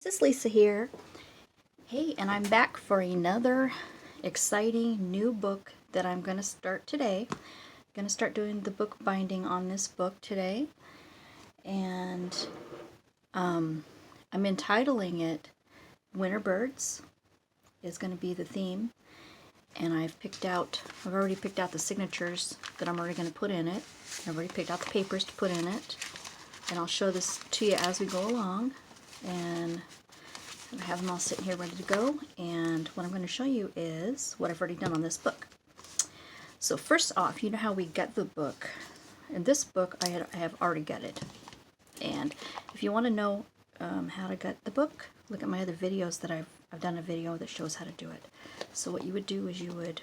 This is Lisa here. Hey, and I'm back for another exciting new book that I'm going to start today. I'm going to start doing the book binding on this book today. And I'm entitling it Winter Birds is going to be the theme. And I've already picked out the signatures that I'm already going to put in it. I've already picked out the papers to put in it. And I'll show this to you as we go along. And I have them all sitting here ready to go, and what I'm going to show you is what I've already done on this book. So first off, you know how we get the book. In this book, I have already gutted. And if you want to know how to gut the book, look at my other videos that I've done a video that shows how to do it. So what you would do is you would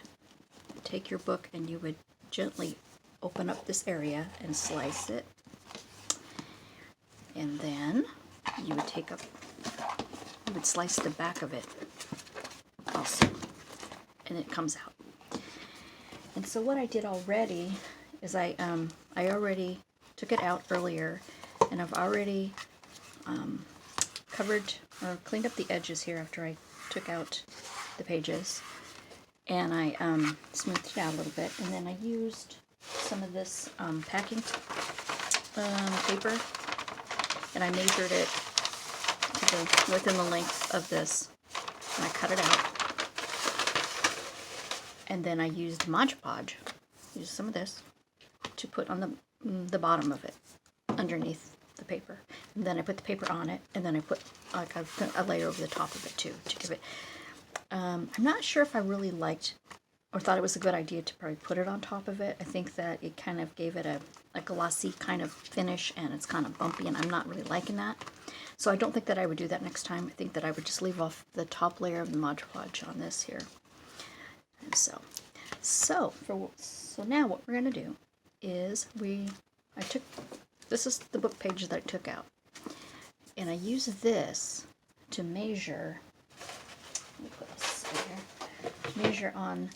take your book and you would gently open up this area and slice it. And then you would slice the back of it also, and it comes out. And so what I did already is I already took it out earlier, and I've already covered or cleaned up the edges here after I took out the pages, and I smoothed it out a little bit, and then I used some of this packing paper, and I measured it within the length of this, and I cut it out, and then I used Mod Podge, used some of this to put on the bottom of it, underneath the paper, and then I put the paper on it, and then I put like a layer over the top of it too, to give it, I'm not sure if I really liked or thought it was a good idea to probably put it on top of it. I think that it kind of gave it a glossy kind of finish, and it's kind of bumpy, and I'm not really liking that. So I don't think that I would do that next time. I think that I would just leave off the top layer of the Mod Podge on this here. And so now what we're going to do is this is the book page that I took out, and I use this to measure. Let me put this here. Measure on.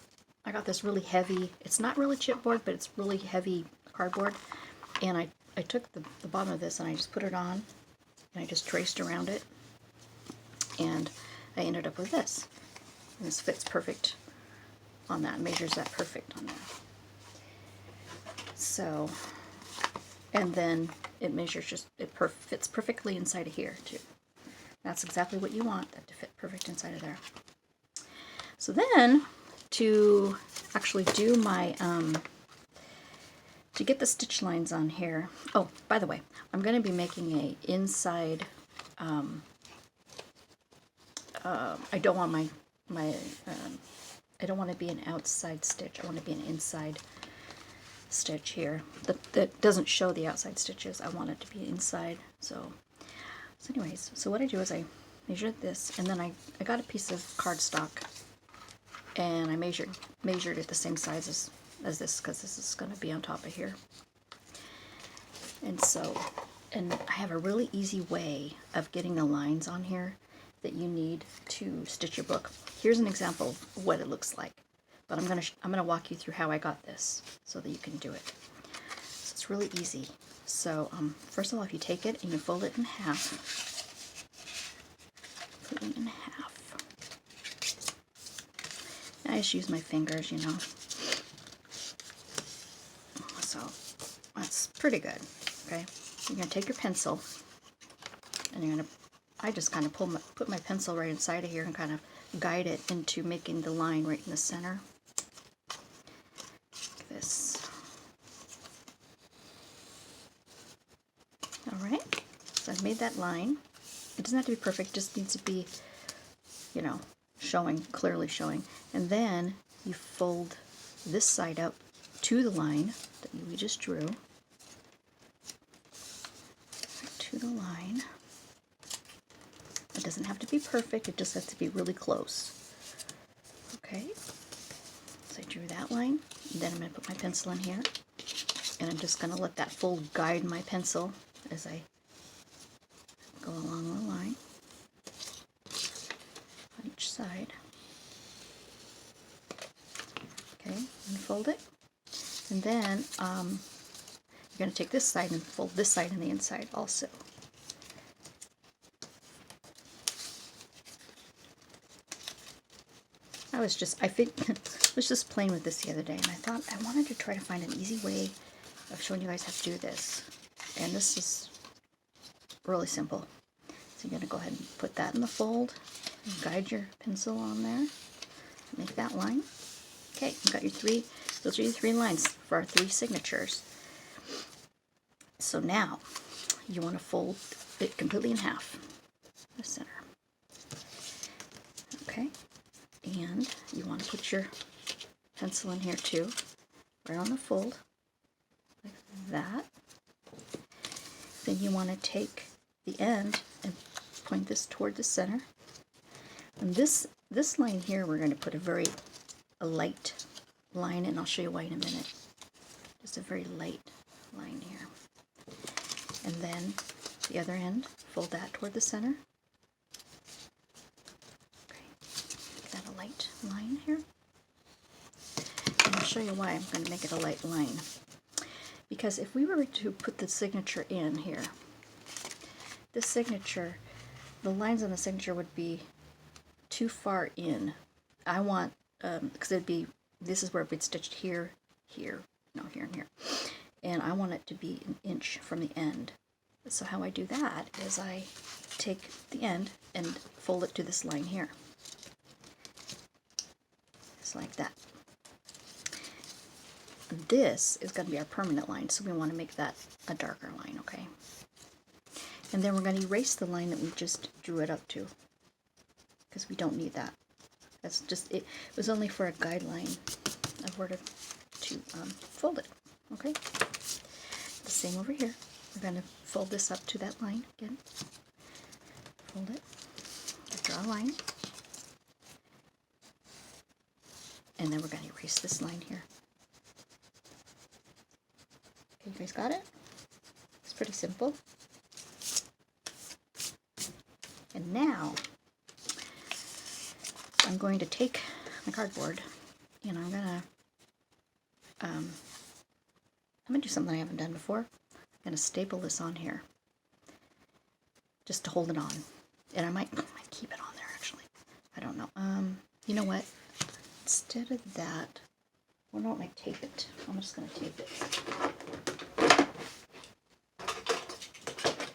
I got this really heavy. It's not really chipboard, but it's really heavy cardboard, and I took the bottom of this and I just put it on. And I just traced around it, and I ended up with this. And this fits perfect on that, measures that perfect on that. So, and then it measures fits perfectly inside of here too. That's exactly what you want, that to fit perfect inside of there. So then, to actually do my, to get the stitch lines on here, oh, by the way, I'm going to be making a inside, I don't want I don't want to be an outside stitch, I want to be an inside stitch here. That doesn't show the outside stitches, I want it to be inside. So anyways, so what I do is I measured this, and then I got a piece of cardstock, and I measured it the same size as this, because this is going to be on top of here. And I have a really easy way of getting the lines on here that you need to stitch your book. Here's an example of what it looks like, but I'm gonna walk you through how I got this so that you can do it. So it's really easy. So first of all, if you take it and you fold it in half, put it in half. I just use my fingers, you know. So that's pretty good. Okay, you're gonna take your pencil, and you're gonna. I just kind of put my pencil right inside of here and kind of guide it into making the line right in the center. Like this. All right. So I've made that line. It doesn't have to be perfect. It just needs to be, you know, clearly showing. And then you fold this side up to the line that we just drew. To the line. It doesn't have to be perfect, it just has to be really close. Okay, so I drew that line, and then I'm going to put my pencil in here, and I'm just going to let that fold guide my pencil as I go along the line on each side. Okay, unfold it, and then you're going to take this side and fold this side on the inside also. I think, was just playing with this the other day, and I thought I wanted to try to find an easy way of showing you guys how to do this. And this is really simple. So you're going to go ahead and put that in the fold, and guide your pencil on there, make that line. Okay, you've got your three, those are your 3 lines for our 3 signatures. So now, you want to fold it completely in half, the center. Okay, and you want to put your pencil in here too, right on the fold, like that. Then you want to take the end and point this toward the center. And this line here, we're going to put a light line, and I'll show you why in a minute. Just a very light line here. And then the other end, fold that toward the center. Okay, make that a light line here. And I'll show you why I'm going to make it a light line. Because if we were to put the signature in here, the signature, the lines on the signature would be too far in. I want, because it'd be, this is where it would be stitched here, here, no, here and here. And I want it to be an inch from the end. So how I do that is I take the end and fold it to this line here. Just like that. This is going to be our permanent line, so we want to make that a darker line, okay? And then we're going to erase the line that we just drew it up to, because we don't need that. That's just, it was only for a guideline of where to fold it, okay? The same over here. We're going to fold this up to that line again. Fold it, draw a line, and then we're going to erase this line here. Okay, you guys got it? It's pretty simple. And now, I'm going to take my cardboard, and I'm going to do something I haven't done before. I'm going to staple this on here, just to hold it on. And I might keep it on there, actually. I don't know. You know what? Instead of that, why don't I tape it? I'm just going to tape it.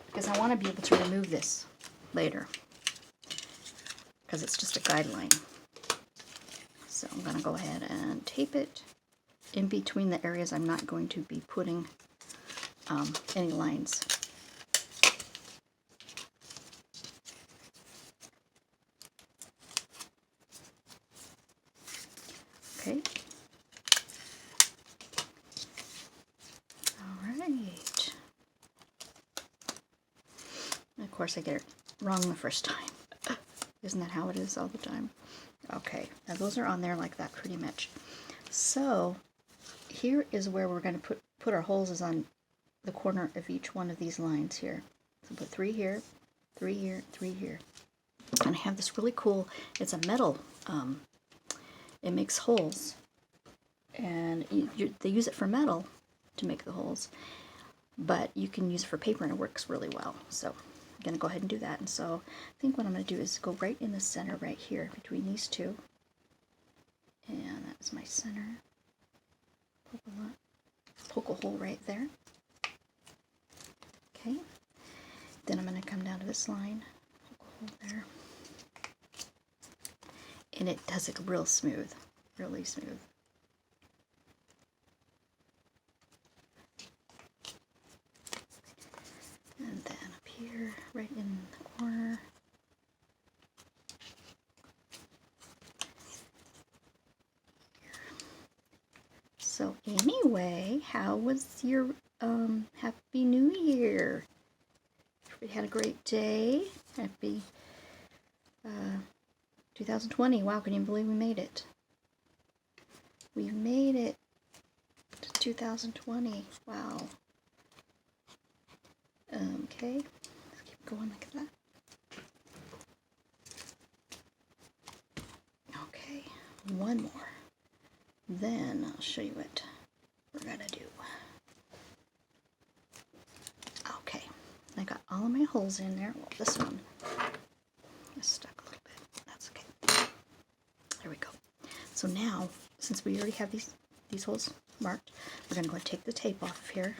Because I want to be able to remove this later, because it's just a guideline. So I'm going to go ahead and tape it in between the areas I'm not going to be putting any lines. Okay. All right. Of course, I get it wrong the first time. Isn't that how it is all the time? Okay, now those are on there like that pretty much. So here is where we're going to put our holes, is on the corner of each one of these lines here. So put 3 here, 3 here, 3 here. And I have this really cool, it's a metal, it makes holes. And they use it for metal to make the holes, but you can use it for paper and it works really well. So I'm going to go ahead and do that. And so I think what I'm going to do is go right in the center right here between these two. And that's my center. Poke a hole right there. Okay. Then I'm going to come down to this line, poke a hole there. And it does it real smooth, really smooth. And then up here, right in the corner. So anyway, how was your Happy New Year? We had a great day. Happy 2020. Wow, can you believe we made it? We made it to 2020. Wow. Okay, let's keep going like that. Okay, one more. Then I'll show you what we're gonna do. Okay, I got all of my holes in there. Well, this one is stuck a little bit. That's okay. There we go. So now, since we already have these holes marked, we're going to go and take the tape off of here,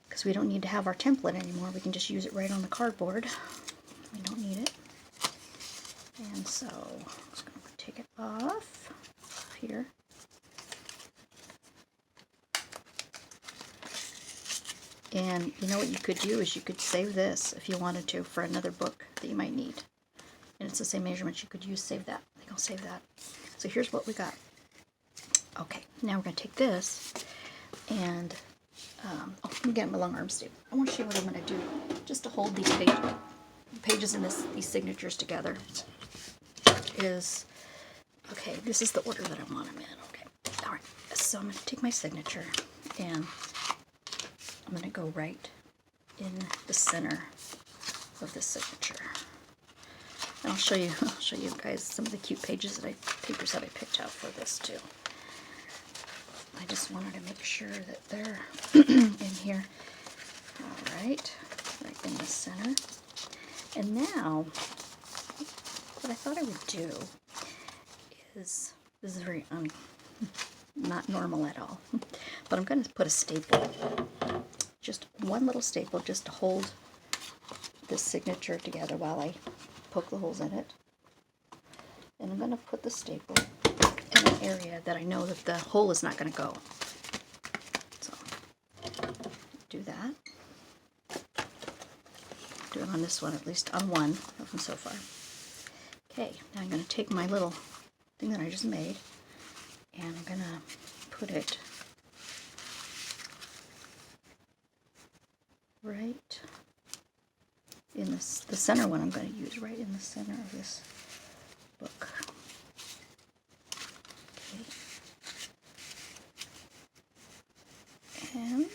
because we don't need to have our template anymore. We can just use it right on the cardboard. We don't need it. And so I'm just going to take it off here. And you know what you could do is you could save this if you wanted to for another book that you might need. And it's the same measurements. You could save that. I think I'll save that. So here's what we got. Okay, now we're going to take this and, let me get my long arm staple. I want to show you what I'm going to do just to hold these pages and these signatures together. Okay, this is the order that I want them in. Okay, all right. So I'm going to take my signature and I'm going to go right in the center of the signature. And I'll show you guys some of the cute papers that I picked out for this too. I just wanted to make sure that they're in here. All right in the center. And now, what I thought I would do is, this is very not normal at all, but I'm going to put a staple, just one little staple, just to hold this signature together while I poke the holes in it. And I'm going to put the staple in an area that I know that the hole is not going to go. So, do that. Do it on this one, at least on one of them so far. Okay, now I'm going to take my little thing that I just made, and I'm going to put it right in the center one. I'm going to use right in the center of this book. Okay. And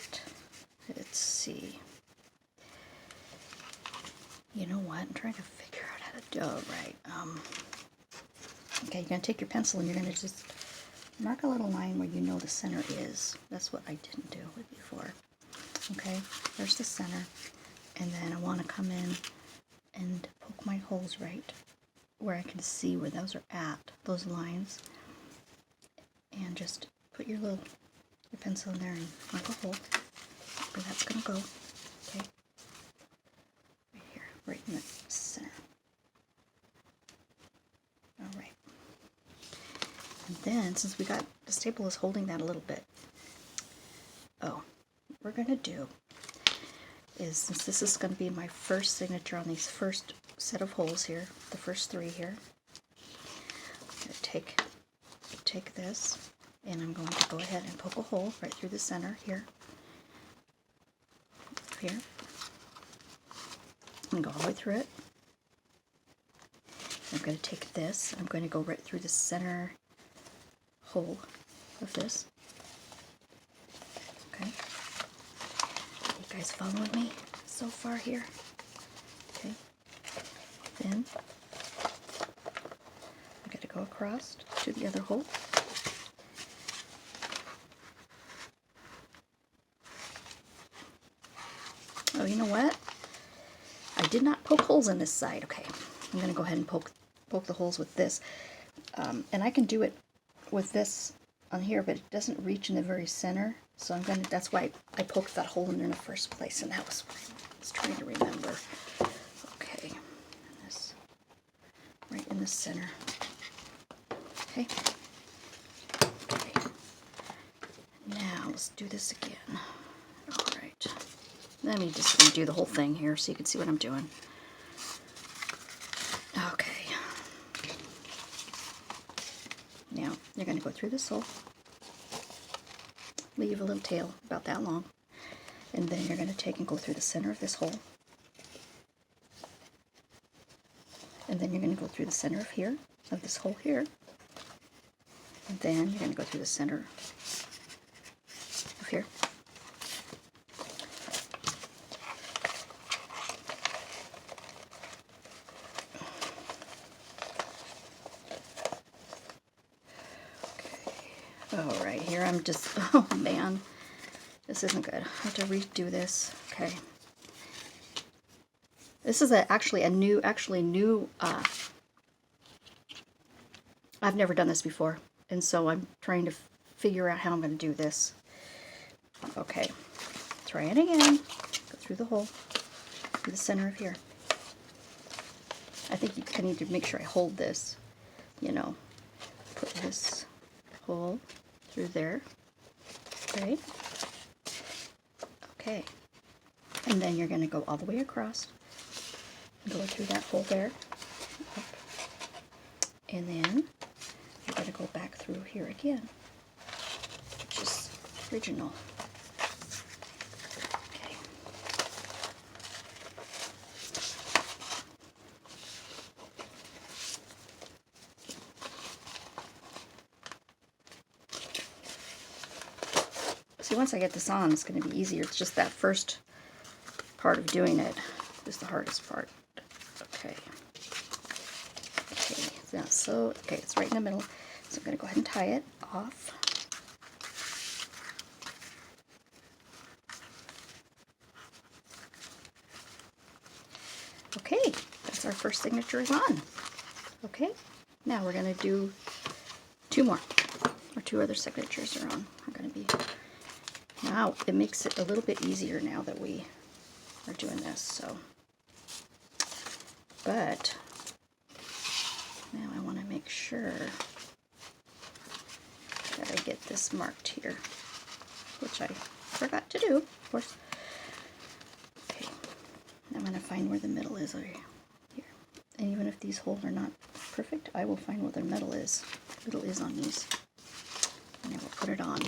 let's see. You know what? I'm trying to figure out how to do it right. Okay, you're going to take your pencil and you're going to just mark a little line where you know the center is. That's what I didn't do with before. Okay, there's the center. And then I want to come in and poke my holes right where I can see where those are at, those lines. And just put your pencil in there and mark a hole where that's going to go. Okay. Right here, right in the center. All right. And then, since we got, the staple is holding that a little bit. Oh, what we're going to do is, since this is going to be my first signature on these first set of holes here, the first three here, I'm going to take this, and I'm going to go ahead and poke a hole right through the center here. Here. And go all the way through it. I'm going to take this, I'm going to go right through the center hole of this. Okay. You guys following me so far here? Okay. Then I'm going to go across to the other hole. Oh, you know what? I did not poke holes in this side. Okay, I'm going to go ahead and poke the holes with this. And I can do it with this on here, but it doesn't reach in the very center. So I'm going to, that's why I poked that hole in there in the first place. And that was what I was trying to remember. Okay, this right in the center. Okay. Okay. Now let's do this again. All right. Let me just redo the whole thing here so you can see what I'm doing. Okay. Now, you're going to go through this hole. Leave a little tail about that long. And then you're going to take and go through the center of this hole. And then you're going to go through the center of here, of this hole here. And then you're going to go through the center of here. Oh, right here, I'm just, oh man, this isn't good. I have to redo this. Okay. This is actually a new I've never done this before, and so I'm trying to figure out how I'm going to do this. Okay, try it again. Go through the hole, through the center of here. I think I need to make sure I hold this, you know, put this hole through there, right? Okay, and then you're going to go all the way across, go through that hole there, up, and then you're going to go back through here again, which is original. Okay. See, once I get this on, it's going to be easier. It's just that first part of doing it is the hardest part. Okay. Okay, so okay, it's right in the middle. So I'm going to go ahead and tie it off. Okay, that's our first signature is on. Okay, now we're going to do two more, or two other signatures are on. Are going to be, now it makes it a little bit easier now that we are doing this, so. But now I want to make sure that I get this marked here, which I forgot to do, of course. Okay, now I'm going to find where the middle is over here. And even if these holes are not perfect, I will find where the middle is on these. And I will put it on.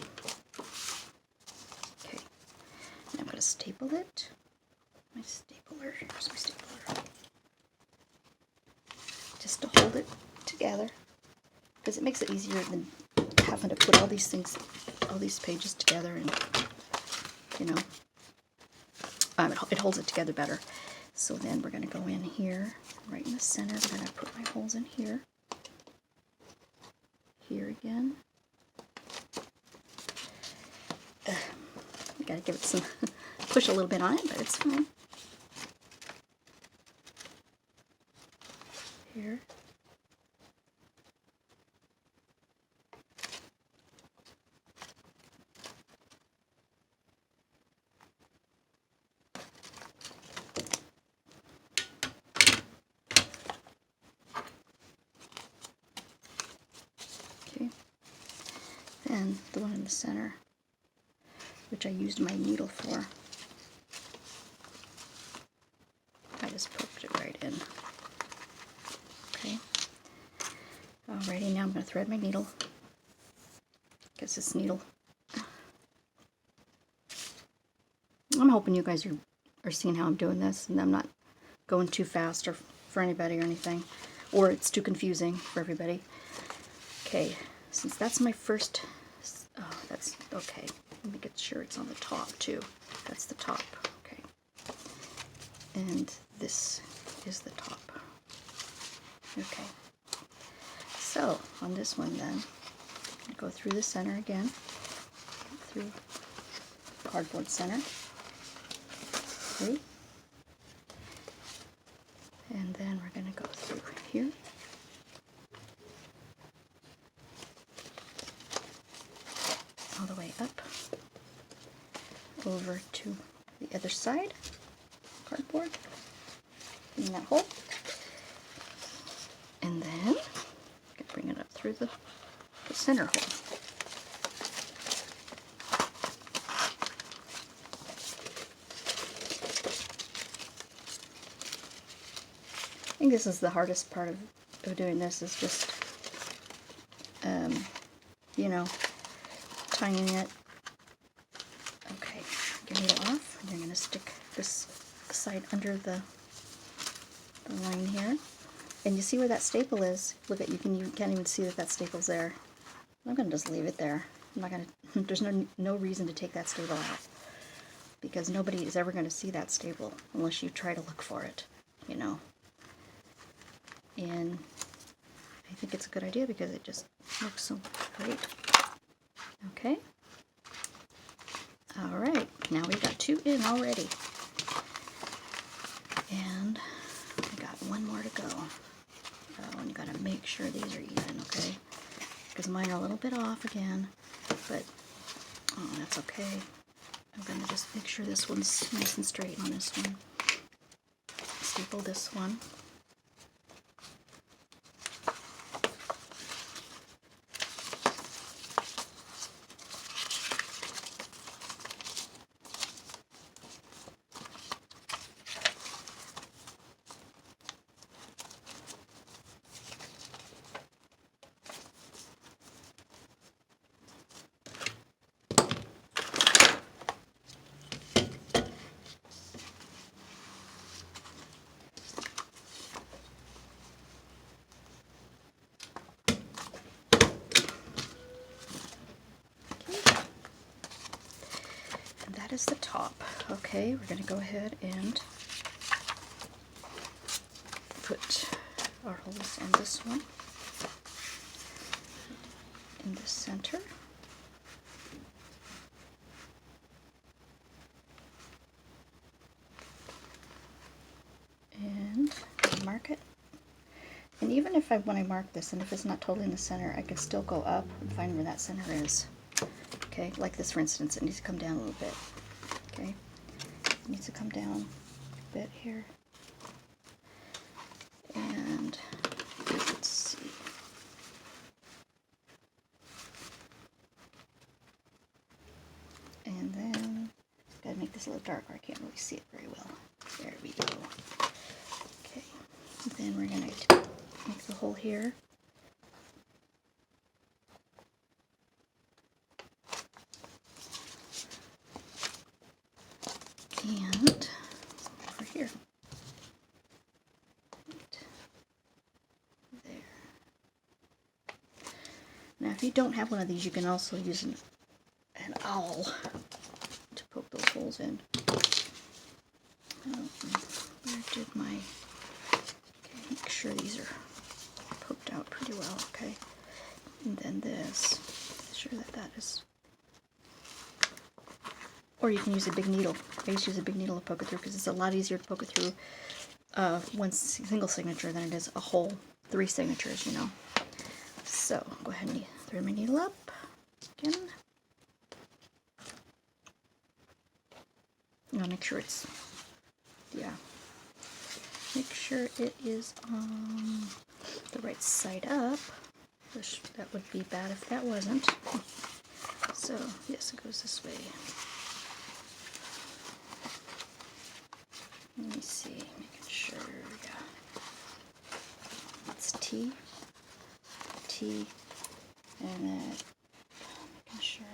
Okay, and I'm going to staple it. My stapler, here's my stapler. Just to hold it together, because it makes it easier than having to put all these things, all these pages together, and you know, it holds it together better. So then we're going to go in here, right in the center. I'm going to put my holes in here, here again. You got to give it some push a little bit on it, but it's fine. Here. Okay. And the one in the center, which I used my needle for, I just poked it right in. Okay. Alrighty, now I'm going to thread my needle. Guess this needle. I'm hoping you guys are seeing how I'm doing this, and I'm not going too fast or for anybody or anything, or it's too confusing for everybody. Okay, since that's my first, oh, that's okay. Let me get sure it's on the top too. That's the top. Okay, and this is the top. Okay. So, on this one then, I go through the center again, through cardboard center, okay. And then we're going to go through here, all the way up, over to the other side, cardboard, in that hole, and then bring it up through the center hole. I think this is the hardest part of doing this, is just, you know, tying it. Okay, get your needle off, and you're going to stick this side under the line here. And you see where that staple is? Look at, you can't even see that that staple's there. I'm going to just leave it there. I'm not going to, there's no reason to take that staple out, because nobody is ever going to see that staple unless you try to look for it, you know. And I think it's a good idea because it just looks so great. Okay. Alright, now we've got two in already. And we got one more to go. Oh, and you gotta make sure these are even, okay? Because mine are a little bit off again, but oh, that's okay. I'm gonna just make sure this one's nice and straight on this one. Staple this one. That is the top. Okay, we're going to go ahead and put our holes in this one, in the center. And mark it. And even if when I mark this, and if it's not totally in the center, I can still go up and find where that center is. Okay, like this for instance, it needs to come down a little bit. Okay, it needs to come down a bit here. And let's see. And then, gotta make this a little darker, I can't really see it very well. There we go. Okay, and then we're gonna make the hole here. And over here. Right there. Now if you don't have one of these, you can also use an awl to poke those holes in. Where did my... Okay, make sure these are poked out pretty well, okay? And then this, make sure that that is... Or you can use a big needle. I just use a big needle to poke it through because it's a lot easier to poke it through one single signature than it is a whole 3 signatures, you know. So, go ahead and thread my needle up again. Now make sure it's, yeah, make sure it is on the right side up. Wish that would be bad if that wasn't. So, yes, it goes this way. Let me see, making sure, yeah. It's T, T, and then making sure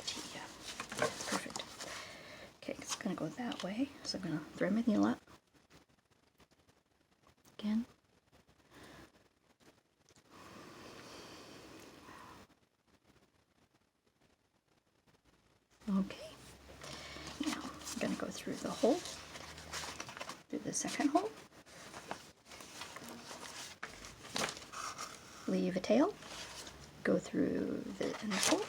T, yeah. Perfect. Okay, it's gonna go that way. So I'm gonna thread my needle up. Again. Okay. Now I'm gonna go through the hole. Through the second hole, leave a tail, go through the next hole,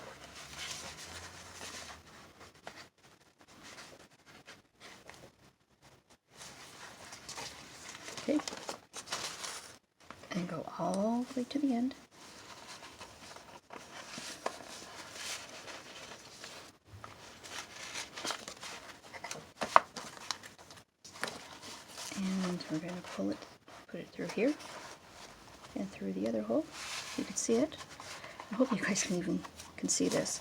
okay, and go all the way to the end. And we're going to pull it, put it through here, and through the other hole. You can see it. I hope you guys can see this.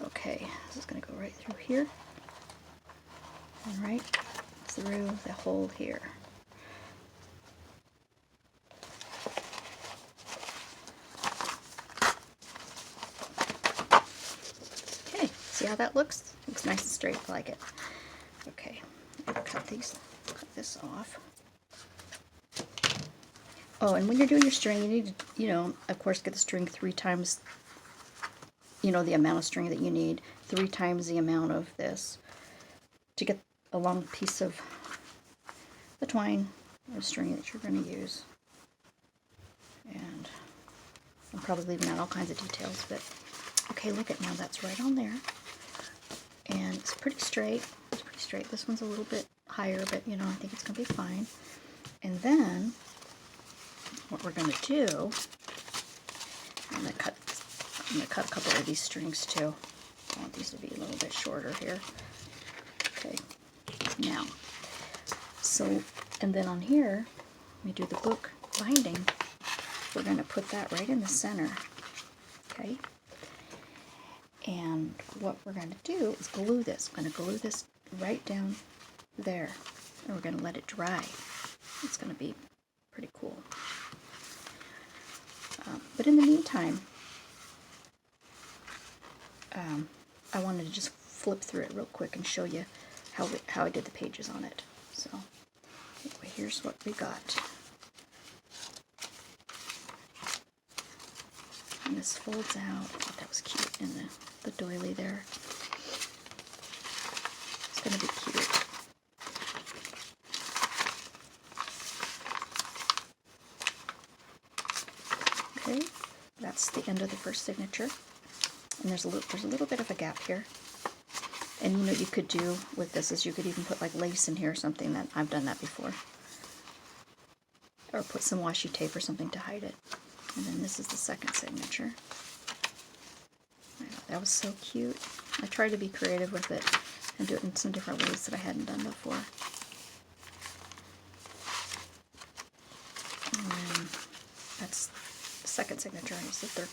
Okay, this is going to go right through here, and right through the hole here. Okay, see how that looks? Looks nice and straight. I like it. Okay, I'm going to cut this off. Oh, and when you're doing your string, you need to, you know, of course, get the string 3 times, you know, the amount of string that you need, 3 times the amount of this to get a long piece of the twine or string that you're going to use. And I'm probably leaving out all kinds of details, but okay, look at now, that's right on there. And it's pretty straight. It's pretty straight. This one's a little bit higher, but you know, I think it's going to be fine. And then what we're going to do, I'm going to cut a couple of these strings too. I want these to be a little bit shorter here. Okay, now, so, and then on here, we do the book binding. We're going to put that right in the center, okay? And what we're going to do is glue this. I'm going to glue this right down there, and we're going to let it dry. It's going to be pretty cool. But in the meantime, I wanted to just flip through it real quick and show you how I did the pages on it. So anyway, here's what we got. And this folds out. I thought that was cute in the doily there. It's going to be cute. Okay, that's the end of the first signature. And there's a little bit of a gap here. And you know, you could do with this is you could even put like lace in here or something. That I've done that before. Or put some washi tape or something to hide it. And then this is the second signature. That was so cute. I tried to be creative with it and do it in some different ways that I hadn't done before. And then that's the second signature, and it's the third,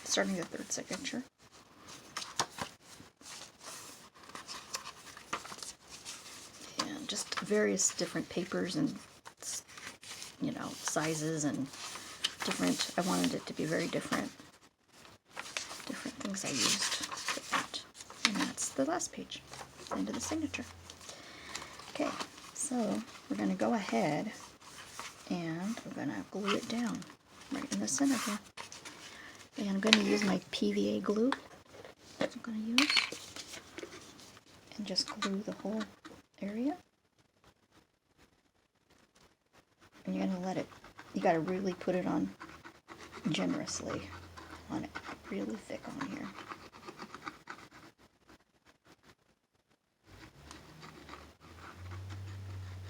starting the third signature. And just various different papers and, you know, sizes and different. I wanted it to be very different. Different things I used for that. And that's the last page, the end of the signature. Okay, so we're going to go ahead and we're going to glue it down right in the center here. And I'm going to use my PVA glue. That's what I'm going to use. And just glue the whole area. And you're going to let it, you got to really put it on generously on it, really thick on here.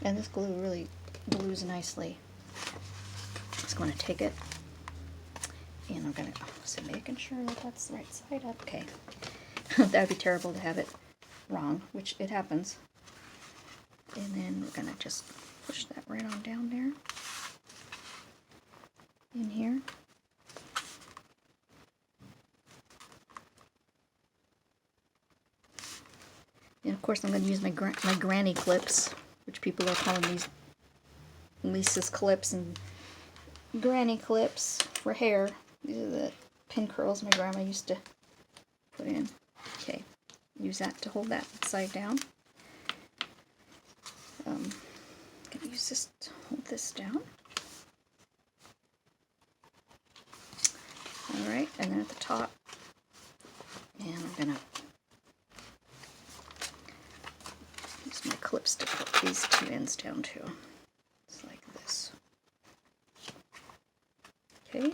And this glue really glues nicely. Just going to take it, and I'm going to, so making sure that that's the right side up. Okay. That would be terrible to have it wrong, which it happens. And then we're going to just push that right on down there. In here. And of course I'm going to use my granny clips, which people are calling these Lisa's clips and granny clips for hair. These are the pin curls my grandma used to put in. Okay, use that to hold that side down. I'm going to use this to hold this down. Alright, and then at the top, and I'm going to use my clips to put these two ends down too. Just like this. Okay.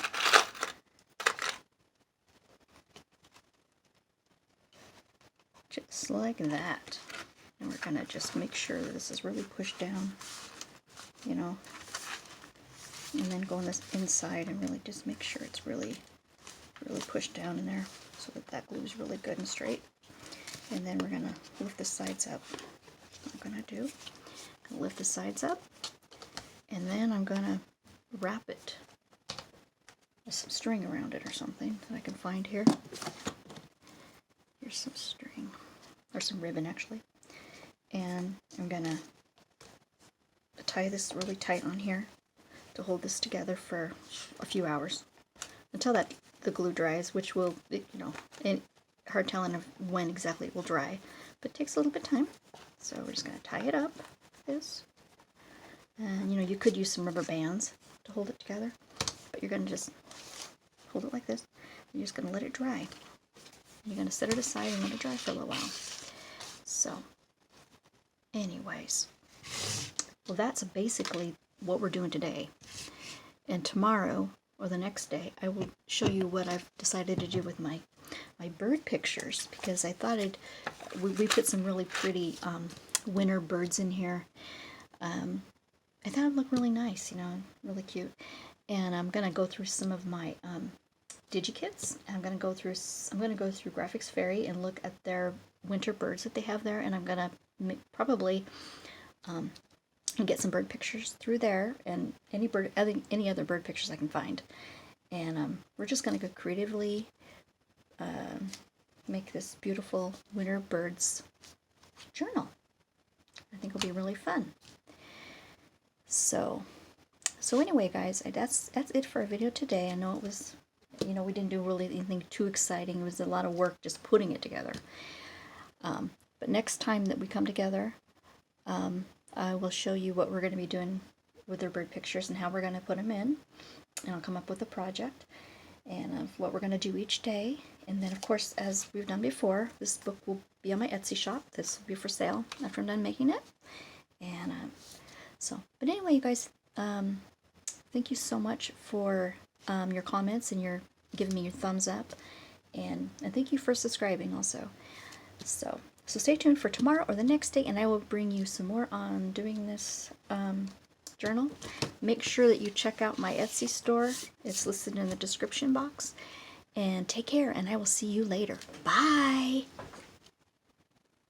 Just like that. And we're going to just make sure that this is really pushed down, you know, and then go on this inside and really just make sure it's really pushed down in there so that that glue is really good and straight. And then we're going to lift the sides up. That's what I'm going to do. I'm going to lift the sides up, and then I'm going to wrap it with some string around it or something that I can find here. Here's some string, or some ribbon actually. And I'm going to tie this really tight on here to hold this together for a few hours until that the glue dries, which will, you know, and hard telling of when exactly it will dry, but it takes a little bit of time. So we're just going to tie it up like this. And, you know, you could use some rubber bands to hold it together, but you're going to just hold it like this. You're just going to let it dry. You're going to set it aside and let it dry for a little while. So, anyways, well, that's basically what we're doing today. And tomorrow, or the next day, I will show you what I've decided to do with my bird pictures, because I thought we put some really pretty winter birds in here. I thought it would look really nice, you know, really cute. and I'm gonna go through some of my DigiKits. I'm gonna go through Graphics Fairy and look at their winter birds that they have there, and I'm gonna probably get some bird pictures through there, and any other bird pictures I can find. And we're just gonna go creatively make this beautiful winter birds journal. I think it'll be really fun. So anyway, guys, that's it for our video today. I know it was, we didn't do really anything too exciting. It was a lot of work just putting it together. But next time that we come together, I will show you what we're going to be doing with their bird pictures and how we're going to put them in. And I'll come up with a project and what we're going to do each day. And then, of course, as we've done before, this book will be on my Etsy shop. This will be for sale after I'm done making it. And but anyway, you guys, thank you so much for your comments and your giving me your thumbs up. And thank you for subscribing also. So stay tuned for tomorrow or the next day, and I will bring you some more on doing this journal. Make sure that you check out my Etsy store. It's listed in the description box. And take care, and I will see you later. Bye!